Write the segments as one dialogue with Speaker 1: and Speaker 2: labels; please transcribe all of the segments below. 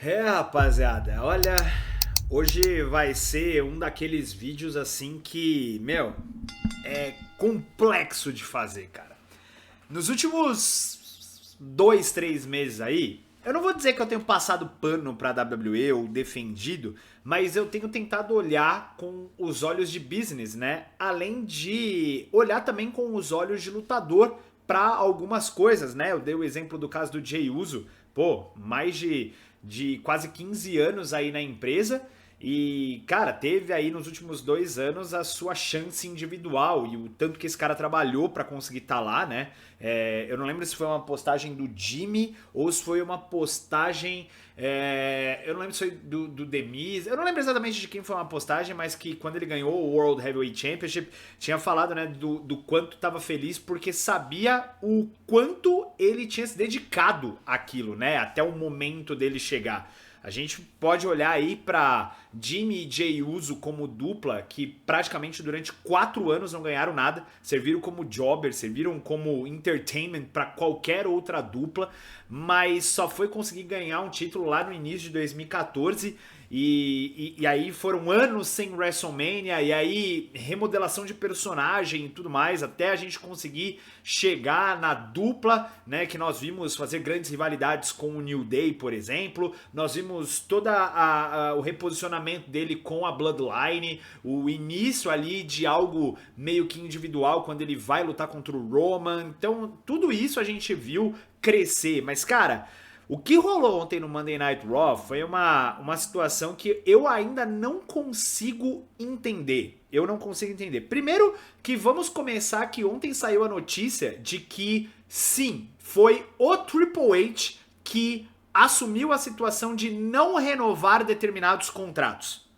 Speaker 1: Rapaziada, olha, hoje vai ser um daqueles vídeos assim que, é complexo de fazer, cara. Nos últimos 2, 3 meses aí, eu não vou dizer que eu tenho passado pano pra WWE ou defendido, mas eu tenho tentado olhar com os olhos de business, né? Além de olhar também com os olhos de lutador pra algumas coisas, né? Eu dei o exemplo do caso do Jey Uso, pô, mais de quase 15 anos aí na empresa. E, cara, teve aí nos últimos 2 anos a sua chance individual e o tanto que esse cara trabalhou pra conseguir estar lá, né? Eu não lembro se foi uma postagem do Jimmy ou se foi uma postagem. Eu não lembro se foi do Demis. Eu não lembro exatamente de quem foi uma postagem, mas que quando ele ganhou o World Heavyweight Championship, tinha falado, né, do quanto estava feliz porque sabia o quanto ele tinha se dedicado àquilo, né? Até o momento dele chegar. A gente pode olhar aí para Jimmy e Jey Uso como dupla, que praticamente durante 4 anos não ganharam nada, serviram como jobber, serviram como entertainment para qualquer outra dupla, mas só foi conseguir ganhar um título lá no início de 2014 e aí foram anos sem WrestleMania, e aí remodelação de personagem e tudo mais, até a gente conseguir chegar na dupla, né, que nós vimos fazer grandes rivalidades com o New Day, por exemplo. Nós vimos todo o reposicionamento dele com a Bloodline, o início ali de algo meio que individual quando ele vai lutar contra o Roman. Então, tudo isso a gente viu crescer, mas cara, o que rolou ontem no Monday Night Raw foi uma situação que eu ainda não consigo entender. Eu não consigo entender. Primeiro que vamos começar que ontem saiu a notícia de que sim, foi o Triple H que assumiu a situação de não renovar determinados contratos.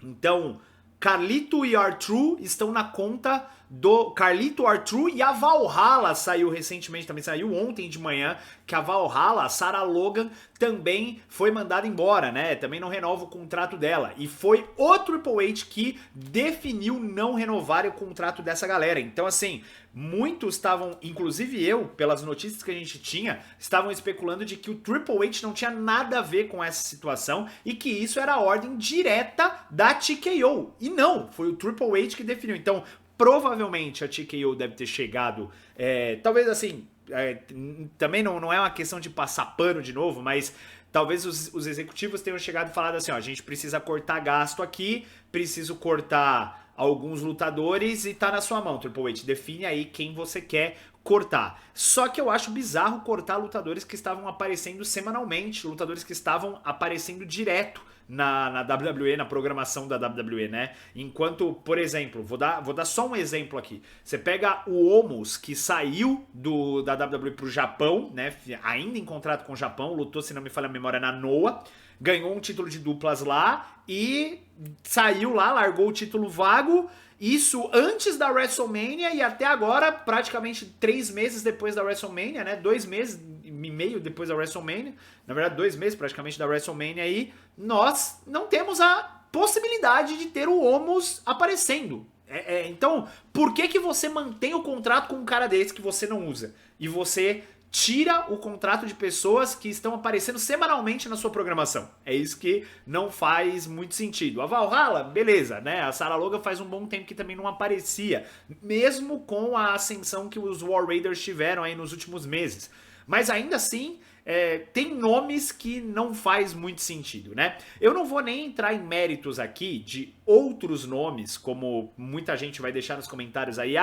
Speaker 1: Então, Carlito e R-Truth estão na conta do Carlito, R-Truth e a Valhalla saiu recentemente, também saiu ontem de manhã, que a Valhalla, a Sarah Logan, também foi mandada embora, né? Também não renova o contrato dela. E foi o Triple H que definiu não renovar o contrato dessa galera. Então, assim, muitos estavam, inclusive eu, pelas notícias que a gente tinha, estavam especulando de que o Triple H não tinha nada a ver com essa situação e que isso era a ordem direta da TKO. E não, foi o Triple H que definiu. Então, provavelmente a TKO deve ter chegado, talvez assim, também não é uma questão de passar pano de novo, mas talvez os executivos tenham chegado e falado assim, ó, a gente precisa cortar gasto aqui, preciso cortar alguns lutadores e tá na sua mão, Triple H, define aí quem você quer cortar. Só que eu acho bizarro cortar lutadores que estavam aparecendo semanalmente, lutadores que estavam aparecendo direto na WWE, na programação da WWE, né? Enquanto, por exemplo, vou dar só um exemplo aqui. Você pega o Omos, que saiu da WWE pro Japão, né? Ainda em contrato com o Japão, lutou, se não me falha a memória, na Noah, ganhou um título de duplas lá e saiu lá, largou o título vago. Isso antes da WrestleMania e até agora, praticamente 3 meses depois da WrestleMania, né? 2 meses e meio depois da WrestleMania, na verdade 2 meses praticamente da WrestleMania aí, nós não temos a possibilidade de ter o Omos aparecendo. Então, por que você mantém o contrato com um cara desse que você não usa? E você tira o contrato de pessoas que estão aparecendo semanalmente na sua programação. É isso que não faz muito sentido. A Valhalla, beleza, né? A Sarah Logan faz um bom tempo que também não aparecia, mesmo com a ascensão que os War Raiders tiveram aí nos últimos meses. Mas ainda assim, tem nomes que não faz muito sentido, né? Eu não vou nem entrar em méritos aqui de outros nomes, como muita gente vai deixar nos comentários aí,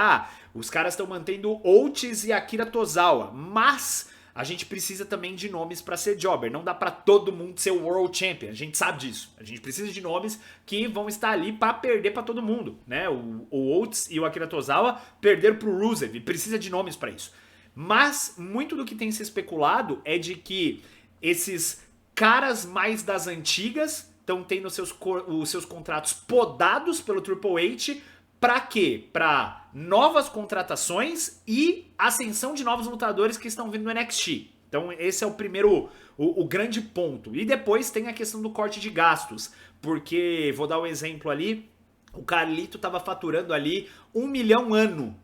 Speaker 1: os caras estão mantendo Otis e Akira Tozawa, mas a gente precisa também de nomes para ser jobber, não dá para todo mundo ser World Champion, a gente sabe disso. A gente precisa de nomes que vão estar ali para perder para todo mundo, né? O Otis e o Akira Tozawa perderam pro Rusev, e precisa de nomes para isso. Mas muito do que tem se especulado é de que esses caras mais das antigas estão tendo os seus contratos podados pelo Triple H. Pra quê? Pra novas contratações e ascensão de novos lutadores que estão vindo no NXT. Então esse é o primeiro, o grande ponto. E depois tem a questão do corte de gastos. Porque, vou dar um exemplo ali, o Carlito tava faturando ali 1 milhão ano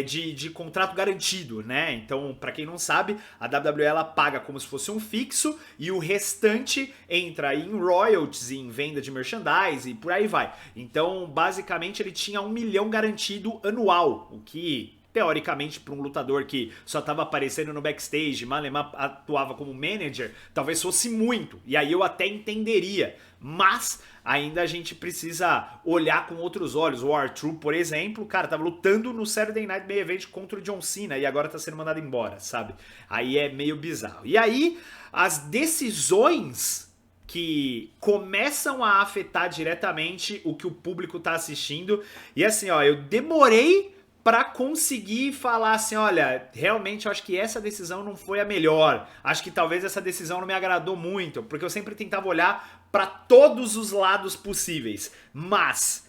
Speaker 1: de contrato garantido, né? Então, pra quem não sabe, a WWE ela paga como se fosse um fixo e o restante entra em royalties, em venda de merchandise e por aí vai. Então, basicamente, ele tinha 1 milhão garantido anual, o que teoricamente, para um lutador que só estava aparecendo no backstage, Malemar atuava como manager, talvez fosse muito. E aí eu até entenderia. Mas ainda a gente precisa olhar com outros olhos. O R-Truth, por exemplo, cara, tava lutando no Saturday Night Main Event contra o John Cena e agora tá sendo mandado embora, sabe? Aí é meio bizarro. E aí, as decisões que começam a afetar diretamente o que o público tá assistindo. E assim, ó, eu demorei para conseguir falar assim, olha, realmente eu acho que essa decisão não foi a melhor. Acho que talvez essa decisão não me agradou muito, porque eu sempre tentava olhar para todos os lados possíveis. Mas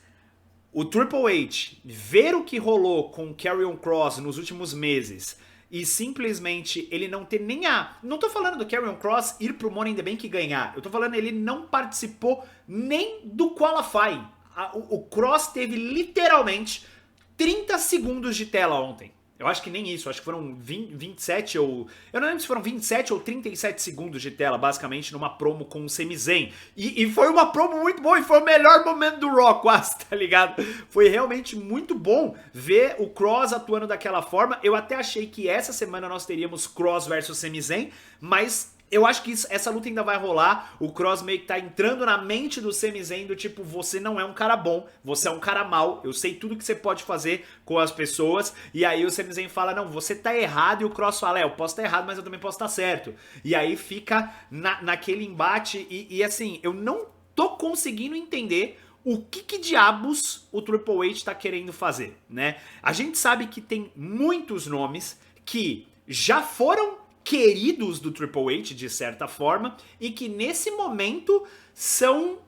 Speaker 1: o Triple H ver o que rolou com o Karrion Kross nos últimos meses e simplesmente ele não ter nem a... Não tô falando do Karrion Kross ir pro Money in the Bank e ganhar. Eu tô falando ele não participou nem do Qualifying. O Kross teve literalmente 30 segundos de tela ontem. Eu acho que nem isso, acho que foram 27 ou... Eu não lembro se foram 27 ou 37 segundos de tela, basicamente, numa promo com o Sami Zayn. E foi uma promo muito boa, e foi o melhor momento do Raw, quase, tá ligado? Foi realmente muito bom ver o Kross atuando daquela forma. Eu até achei que essa semana nós teríamos Kross versus Sami Zayn, mas... eu acho que essa luta ainda vai rolar. O Kross meio que tá entrando na mente do Sami Zayn do tipo, você não é um cara bom, você é um cara mau, eu sei tudo que você pode fazer com as pessoas. E aí o Sami Zayn fala, não, você tá errado. E o Kross fala, eu posso estar errado, mas eu também posso estar certo. E aí fica naquele embate e assim, eu não tô conseguindo entender o que diabos o Triple H tá querendo fazer, né? A gente sabe que tem muitos nomes que já foram queridos do Triple H, de certa forma, e que nesse momento são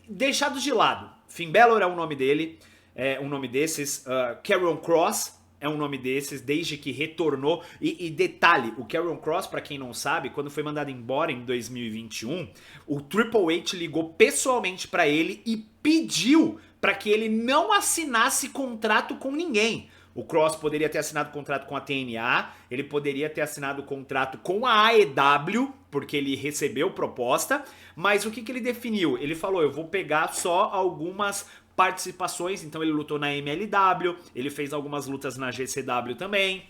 Speaker 1: deixados de lado. Finn Balor é um nome dele, é um nome desses. Karrion Kross é um nome desses, desde que retornou. E detalhe, o Karrion Kross, pra quem não sabe, quando foi mandado embora em 2021, o Triple H ligou pessoalmente pra ele e pediu pra que ele não assinasse contrato com ninguém. O Kross poderia ter assinado contrato com a TNA, ele poderia ter assinado contrato com a AEW, porque ele recebeu proposta, mas o que ele definiu? Ele falou, eu vou pegar só algumas participações, então ele lutou na MLW, ele fez algumas lutas na GCW também,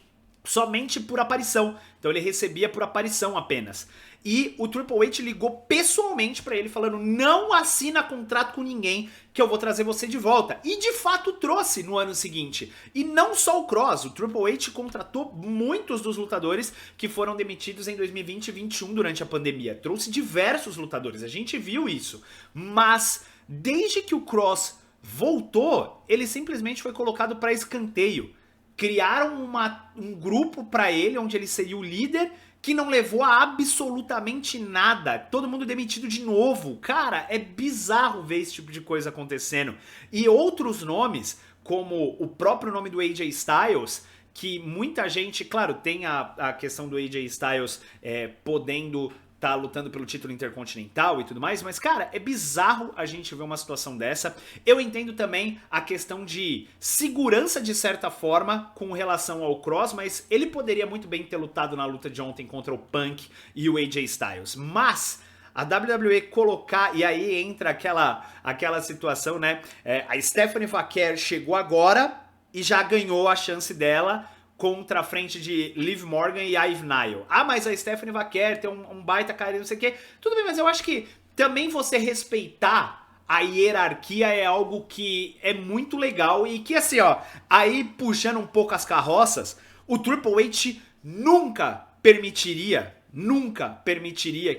Speaker 1: somente por aparição, então ele recebia por aparição apenas. E o Triple H ligou pessoalmente pra ele falando, não assina contrato com ninguém que eu vou trazer você de volta. E de fato trouxe no ano seguinte. E não só o Kross, o Triple H contratou muitos dos lutadores que foram demitidos em 2020 e 2021 durante a pandemia. Trouxe diversos lutadores, a gente viu isso. Mas desde que o Kross voltou, ele simplesmente foi colocado pra escanteio. Criaram um grupo pra ele, onde ele seria o líder, que não levou a absolutamente nada. Todo mundo demitido de novo. Cara, é bizarro ver esse tipo de coisa acontecendo. E outros nomes, como o próprio nome do AJ Styles, que muita gente, claro, tem a questão do AJ Styles podendo tá lutando pelo título intercontinental e tudo mais, mas cara, é bizarro a gente ver uma situação dessa. Eu entendo também a questão de segurança de certa forma com relação ao Kross, mas ele poderia muito bem ter lutado na luta de ontem contra o Punk e o AJ Styles, mas a WWE colocar, e aí entra aquela situação, né, a Stephanie Vaquer chegou agora e já ganhou a chance dela contra a frente de Liv Morgan e Ivy Nile. Ah, mas a Stephanie Vaquer tem um baita cara e não sei o quê. Tudo bem, mas eu acho que também você respeitar a hierarquia é algo que é muito legal e que assim, ó, aí puxando um pouco as carroças, o Triple H nunca permitiria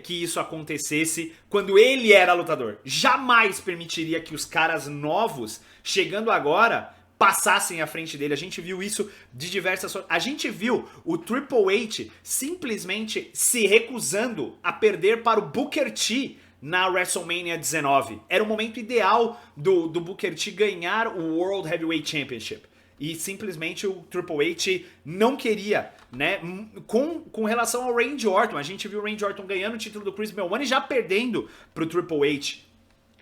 Speaker 1: que isso acontecesse quando ele era lutador. Jamais permitiria que os caras novos, chegando agora, passassem à frente dele. A gente viu isso de diversas formas. A gente viu o Triple H simplesmente se recusando a perder para o Booker T na WrestleMania 19. Era o momento ideal do Booker T ganhar o World Heavyweight Championship. E simplesmente o Triple H não queria, né? Com relação ao Randy Orton, a gente viu o Randy Orton ganhando o título do Chris Benoit e já perdendo pro Triple H.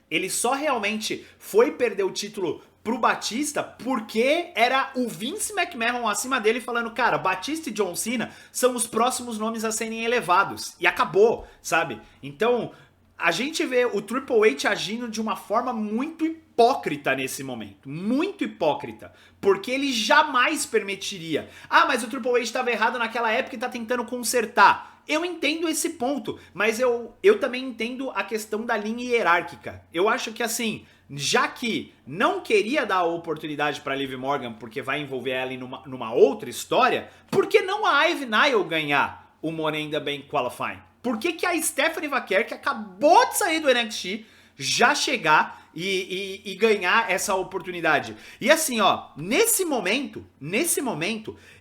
Speaker 1: Ele só realmente foi perder o título pro Batista porque era o Vince McMahon acima dele falando, cara, Batista e John Cena são os próximos nomes a serem elevados. E acabou, sabe? Então, a gente vê o Triple H agindo de uma forma muito hipócrita nesse momento. Muito hipócrita. Porque ele jamais permitiria. Ah, mas o Triple H estava errado naquela época e tá tentando consertar. Eu entendo esse ponto, mas eu também entendo a questão da linha hierárquica. Eu acho que assim, já que não queria dar a oportunidade para Liv Morgan porque vai envolver ela em numa outra história, por que não a Ivy Nile ganhar o Money in the Bank Qualifying? Por que a Stephanie Vaquer, que acabou de sair do NXT, já chegar e ganhar essa oportunidade? E assim, ó, nesse momento,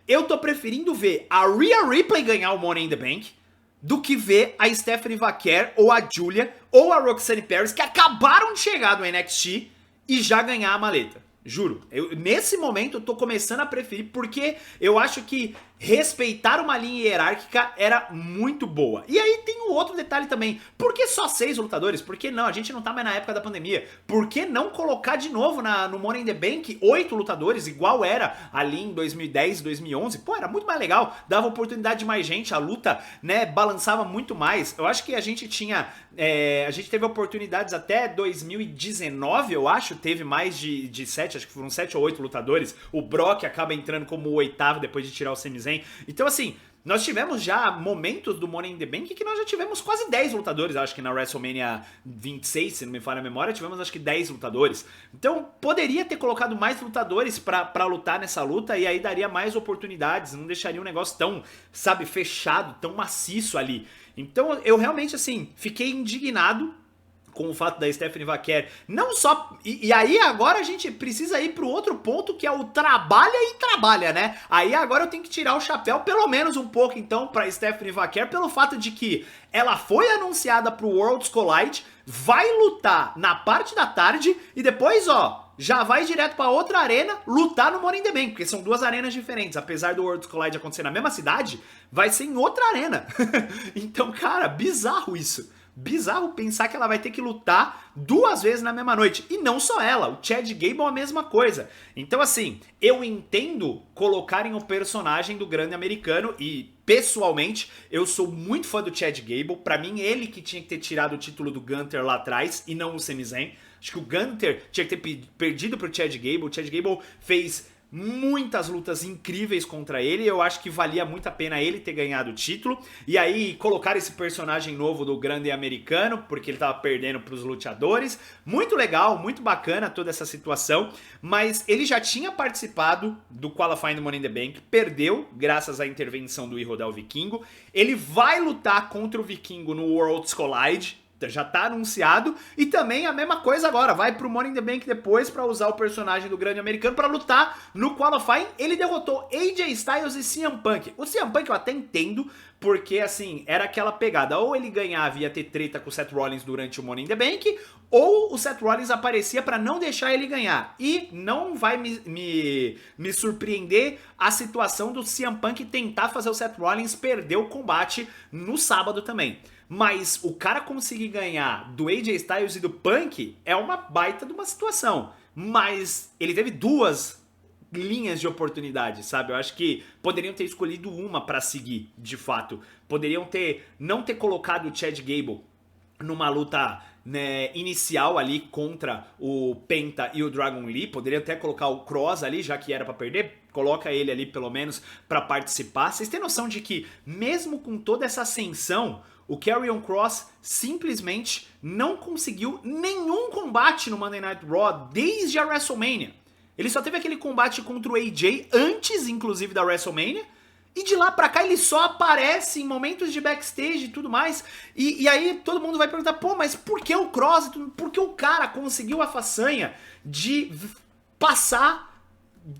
Speaker 1: eu tô preferindo ver a Rhea Ripley ganhar o Money in the Bank do que ver a Stephanie Vaquer ou a Julia ou a Roxanne Perez, que acabaram de chegar do NXT e já ganhar a maleta. Juro, nesse momento eu tô começando a preferir porque eu acho que respeitar uma linha hierárquica era muito boa. E aí tem um outro detalhe também. Por que só 6 lutadores? Por que não? A gente não tá mais na época da pandemia. Por que não colocar de novo no Money in the Bank 8 lutadores, igual era ali em 2010, 2011? Pô, era muito mais legal. Dava oportunidade de mais gente. A luta, né, balançava muito mais. Eu acho que a gente tinha... a gente teve oportunidades até 2019, eu acho. Teve mais de 7, acho que foram 7 ou 8 lutadores. O Brock acaba entrando como o 8º depois de tirar o Sami Zayn. Então, assim, nós tivemos já momentos do Money in the Bank que nós já tivemos quase 10 lutadores. Acho que na WrestleMania 26, se não me falha a memória, tivemos acho que 10 lutadores. Então, poderia ter colocado mais lutadores pra lutar nessa luta e aí daria mais oportunidades. Não deixaria um negócio tão, sabe, fechado, tão maciço ali. Então, eu realmente, assim, fiquei indignado com o fato da Stephanie Vaquer, não só... E aí agora a gente precisa ir pro outro ponto, que é o trabalha e trabalha, né? Aí agora eu tenho que tirar o chapéu, pelo menos um pouco então, pra Stephanie Vaquer, pelo fato de que ela foi anunciada pro Worlds Collide, vai lutar na parte da tarde e depois, ó, já vai direto pra outra arena lutar no Money in the Bank, porque são 2 arenas diferentes. Apesar do Worlds Collide acontecer na mesma cidade, vai ser em outra arena. Então, cara, bizarro isso. Bizarro pensar que ela vai ter que lutar 2 vezes na mesma noite. E não só ela, o Chad Gable a mesma coisa. Então assim, eu entendo colocarem o personagem do grande americano e, pessoalmente, eu sou muito fã do Chad Gable. Pra mim, ele que tinha que ter tirado o título do Gunther lá atrás e não o Sami Zayn. Acho que o Gunther tinha que ter perdido pro Chad Gable. O Chad Gable fez muitas lutas incríveis contra ele, eu acho que valia muito a pena ele ter ganhado o título, e aí colocar esse personagem novo do grande americano, porque ele tava perdendo pros luteadores, muito legal, muito bacana toda essa situação, mas ele já tinha participado do Qualifying do Money in the Bank, perdeu, graças à intervenção do Hirodel Vikingo, ele vai lutar contra o Vikingo no Worlds Collide, já tá anunciado, e também a mesma coisa agora, vai pro Money in the Bank depois pra usar o personagem do grande americano pra lutar no Qualifying. Ele derrotou AJ Styles e CM Punk. O CM Punk eu até entendo, porque assim, era aquela pegada, ou ele ganhava e ia ter treta com o Seth Rollins durante o Money in the Bank, ou o Seth Rollins aparecia pra não deixar ele ganhar. E não vai me surpreender a situação do CM Punk tentar fazer o Seth Rollins perder o combate no sábado também. Mas o cara conseguir ganhar do AJ Styles e do Punk é uma baita de uma situação. Mas ele teve 2 linhas de oportunidade, sabe? Eu acho que poderiam ter escolhido uma pra seguir, de fato. Poderiam não ter colocado o Chad Gable numa luta, né, inicial ali contra o Penta e o Dragon Lee. Poderia até colocar o Cross ali, já que era pra perder. Coloca ele ali pelo menos pra participar. Vocês têm noção de que mesmo com toda essa ascensão, o Karrion Kross simplesmente não conseguiu nenhum combate no Monday Night Raw desde a WrestleMania. Ele só teve aquele combate contra o AJ antes, inclusive, da WrestleMania. E de lá pra cá ele só aparece em momentos de backstage e tudo mais. E aí todo mundo vai perguntar, pô, mas por que o Kross? Por que o cara conseguiu a façanha de passar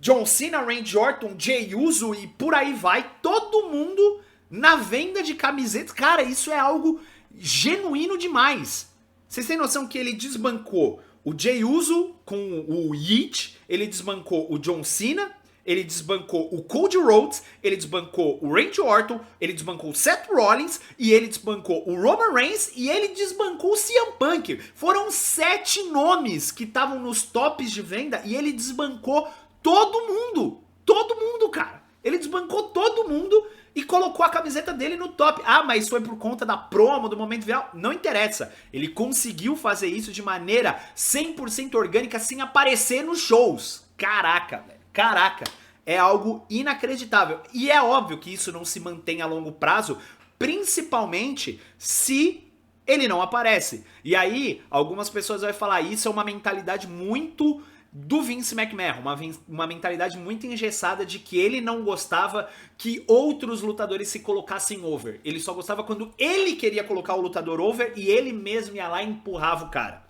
Speaker 1: John Cena, Randy Orton, Jey Uso e por aí vai, todo mundo na venda de camisetas? Cara, isso é algo genuíno demais. Vocês têm noção que ele desbancou o Jey Uso com o Yeet, ele desbancou o John Cena, ele desbancou o Cody Rhodes, ele desbancou o Randy Orton, ele desbancou o Seth Rollins, e ele desbancou o Roman Reigns, e ele desbancou o CM Punk. Foram 7 nomes que estavam nos tops de venda, e ele desbancou todo mundo, cara. Ele desbancou todo mundo e colocou a camiseta dele no top. Ah, mas foi por conta da promo, do momento viral? Não interessa. Ele conseguiu fazer isso de maneira 100% orgânica, sem aparecer nos shows. Caraca, velho. Caraca. É algo inacreditável. E é óbvio que isso não se mantém a longo prazo, principalmente se ele não aparece. E aí, algumas pessoas vão falar, isso é uma mentalidade muito do Vince McMahon, uma mentalidade muito engessada de que ele não gostava que outros lutadores se colocassem over. Ele só gostava quando ele queria colocar o lutador over e ele mesmo ia lá e empurrava o cara.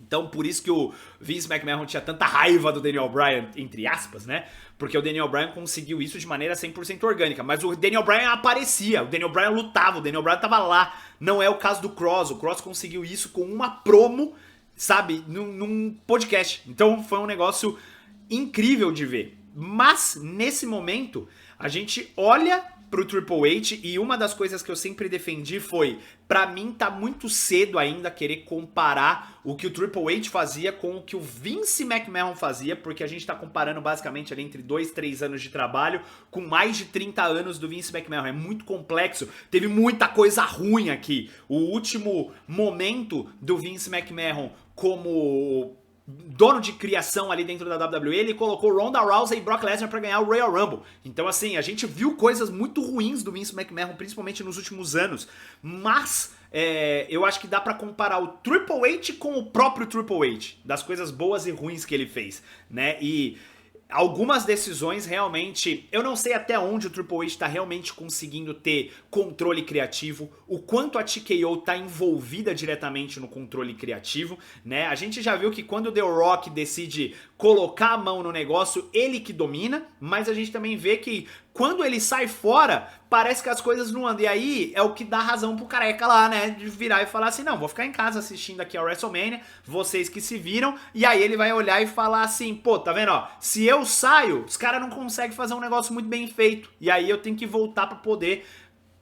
Speaker 1: Então, por isso que o Vince McMahon tinha tanta raiva do Daniel Bryan, entre aspas, né? Porque o Daniel Bryan conseguiu isso de maneira 100% orgânica. Mas o Daniel Bryan aparecia, o Daniel Bryan lutava, o Daniel Bryan tava lá. Não é o caso do Cross. O Cross conseguiu isso com uma promo, sabe, num podcast. Então foi um negócio incrível de ver. Mas, nesse momento, a gente olha pro Triple H e uma das coisas que eu sempre defendi foi, pra mim tá muito cedo ainda querer comparar o que o Triple H fazia com o que o Vince McMahon fazia, porque a gente tá comparando basicamente ali entre 2, 3 anos de trabalho com mais de 30 anos do Vince McMahon. É muito complexo, teve muita coisa ruim aqui. O último momento do Vince McMahon como dono de criação ali dentro da WWE, ele colocou Ronda Rousey e Brock Lesnar pra ganhar o Royal Rumble. Então, assim, a gente viu coisas muito ruins do Vince McMahon, principalmente nos últimos anos, mas eu acho que dá pra comparar o Triple H com o próprio Triple H, das coisas boas e ruins que ele fez, né? E algumas decisões realmente, eu não sei até onde o Triple H tá realmente conseguindo ter controle criativo, o quanto a TKO tá envolvida diretamente no controle criativo, né? A gente já viu que quando o The Rock decide colocar a mão no negócio, ele que domina, mas a gente também vê que quando ele sai fora, parece que as coisas não andam. E aí é o que dá razão pro careca lá, né? De virar e falar assim, não, vou ficar em casa assistindo aqui a WrestleMania, vocês que se viram. E aí ele vai olhar e falar assim, pô, tá vendo, ó? Se eu saio, os caras não conseguem fazer um negócio muito bem feito. E aí eu tenho que voltar pra poder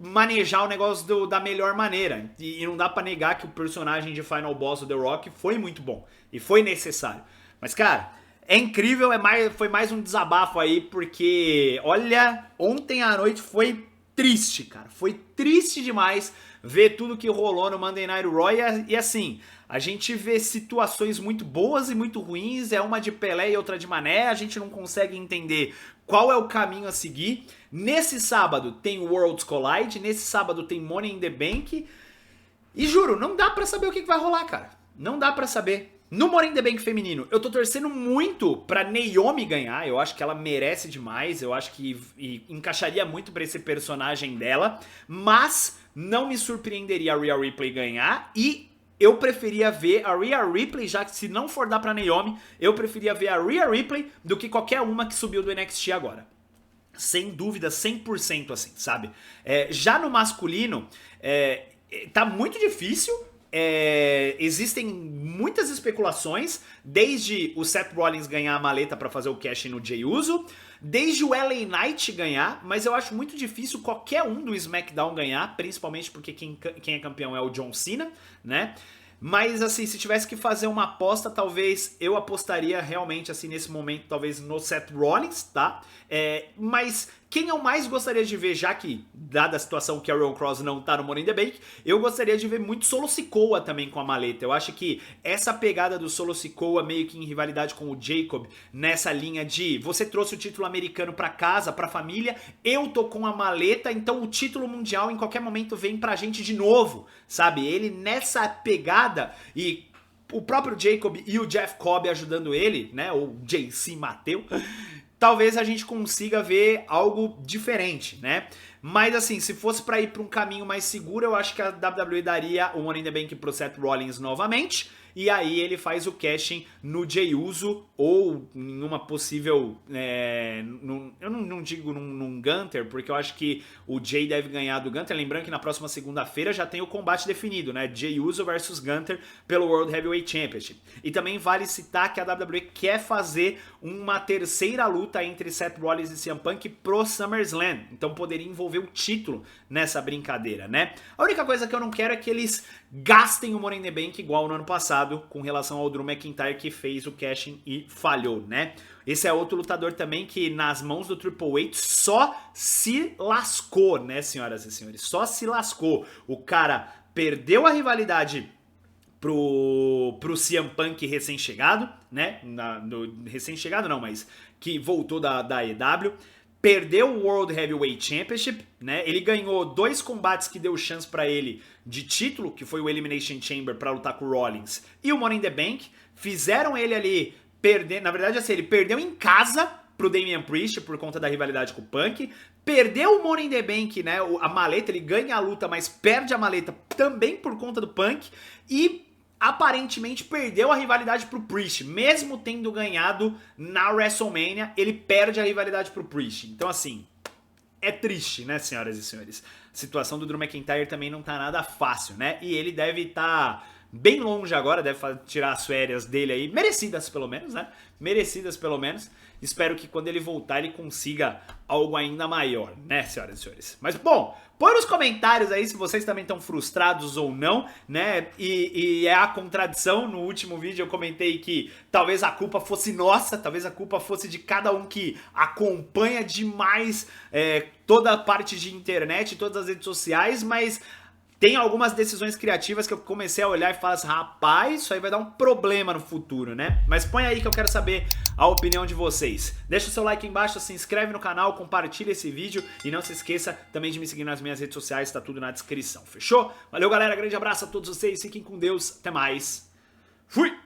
Speaker 1: manejar o negócio da melhor maneira. E não dá pra negar que o personagem de Final Boss do The Rock foi muito bom. E foi necessário. Mas, cara, é incrível, foi mais um desabafo aí, porque, olha, ontem à noite foi triste, cara. Foi triste demais ver tudo que rolou no Monday Night Raw. E assim, a gente vê situações muito boas e muito ruins, é uma de Pelé e outra de Mané, a gente não consegue entender qual é o caminho a seguir. Nesse sábado tem Worlds Collide, nesse sábado tem Money in the Bank, e juro, não dá pra saber o que vai rolar, cara. Não dá pra saber. No Money in the Bank feminino, eu tô torcendo muito pra Naomi ganhar, eu acho que ela merece demais, eu acho que encaixaria muito pra esse personagem dela, mas não me surpreenderia a Rhea Ripley ganhar, e eu preferia ver a Rhea Ripley, já que se não for dar pra Naomi, eu preferia ver a Rhea Ripley do que qualquer uma que subiu do NXT agora. Sem dúvida, 100% assim, sabe? Já no masculino, tá muito difícil. Existem muitas especulações, desde o Seth Rollins ganhar a maleta pra fazer o cash no Jey Uso, desde o LA Knight ganhar, mas eu acho muito difícil qualquer um do SmackDown ganhar, principalmente porque quem é campeão é o John Cena, né? Mas assim, se tivesse que fazer uma aposta, talvez eu apostaria realmente assim nesse momento, talvez no Seth Rollins, tá? Mas quem eu mais gostaria de ver, já que, dada a situação que Karrion Kross não tá no Money in the Bank, eu gostaria de ver muito Solo Sikoa também com a maleta. Eu acho que essa pegada do Solo Sikoa meio que em rivalidade com o Jacob, nessa linha de você trouxe o título americano pra casa, pra família, eu tô com a maleta, então o título mundial em qualquer momento vem pra gente de novo, sabe? Ele nessa pegada e o próprio Jacob e o Jeff Cobb ajudando ele, né? O JC Mateu. Talvez a gente consiga ver algo diferente, né? Mas assim, se fosse pra ir pra um caminho mais seguro, eu acho que a WWE daria o Money in the Bank pro Seth Rollins novamente. E aí ele faz o cash-in no Jey Uso ou em uma possível... eu não digo num Gunter, porque eu acho que o Jey deve ganhar do Gunter. Lembrando que na próxima segunda-feira já tem o combate definido, né? Jey Uso versus Gunter pelo World Heavyweight Championship. E também vale citar que a WWE quer fazer uma terceira luta entre Seth Rollins e CM Punk pro SummerSlam. Então poderia envolver o título nessa brincadeira, né? A única coisa que eu não quero é que eles gastem o Money in the Bank igual no ano passado com relação ao Drew McIntyre, que fez o cash-in e falhou, né? Esse é outro lutador também que nas mãos do Triple H só se lascou, né, senhoras e senhores? Só se lascou. O cara perdeu a rivalidade pro CM Punk recém-chegado, né? Recém-chegado não, mas que voltou da AEW. Perdeu o World Heavyweight Championship, né? Ele ganhou 2 combates que deu chance pra ele de título, que foi o Elimination Chamber pra lutar com o Rollins e o Money in the Bank. Fizeram ele ali perder, na verdade assim, ele perdeu em casa pro Damian Priest por conta da rivalidade com o Punk. Perdeu o Money in the Bank, né? A maleta, ele ganha a luta, mas perde a maleta também por conta do Punk. E aparentemente perdeu a rivalidade pro Priest, mesmo tendo ganhado na WrestleMania, ele perde a rivalidade pro Priest. Então assim, é triste, né, senhoras e senhores? A situação do Drew McIntyre também não tá nada fácil, né? E ele deve estar bem longe agora, deve tirar as férias dele aí, merecidas pelo menos, né? Merecidas pelo menos. Espero que quando ele voltar ele consiga algo ainda maior, né, senhoras e senhores? Mas, bom, põe nos comentários aí se vocês também estão frustrados ou não, né? E é a contradição. No último vídeo eu comentei que talvez a culpa fosse nossa, talvez a culpa fosse de cada um que acompanha demais toda a parte de internet, todas as redes sociais, mas... tem algumas decisões criativas que eu comecei a olhar e falar assim, rapaz, isso aí vai dar um problema no futuro, né? Mas põe aí que eu quero saber a opinião de vocês. Deixa o seu like aí embaixo, se inscreve no canal, compartilha esse vídeo e não se esqueça também de me seguir nas minhas redes sociais, tá tudo na descrição, fechou? Valeu, galera, grande abraço a todos vocês, fiquem com Deus, até mais, fui!